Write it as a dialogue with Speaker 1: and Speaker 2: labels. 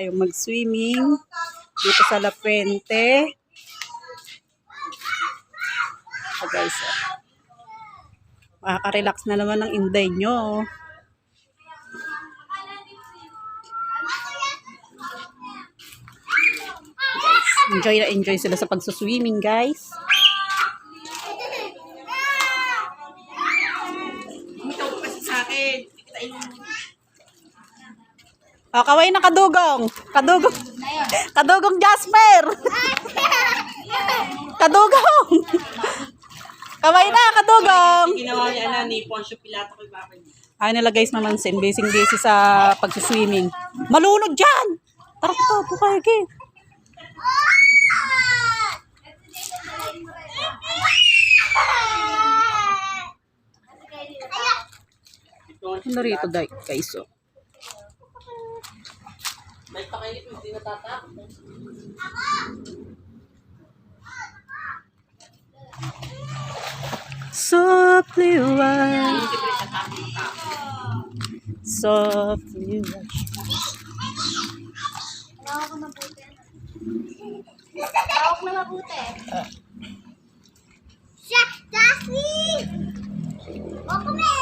Speaker 1: tayong mag-swimming dito sa La Fuente. So guys, makaka-relax na naman ang inday nyo. Enjoy na enjoy sila sa pagsuswimming, guys. Oh, kaway na kadugong. Kadugong Jasper. Kadugong. Kaway na kadugong.
Speaker 2: Ginawa niya na ni Poncio Pilato kay Papa niya.
Speaker 1: Ay nila guys mamansin, busy sa pagsuswimming. Malunod dyan. Tara to, bukay kayo. Ano rito guys, oh.
Speaker 2: May pakainit mo, hindi natatak.
Speaker 1: Softly wash. Softly wash.
Speaker 3: Tawag na mabuti. Siya, Jasmine! O, kumi!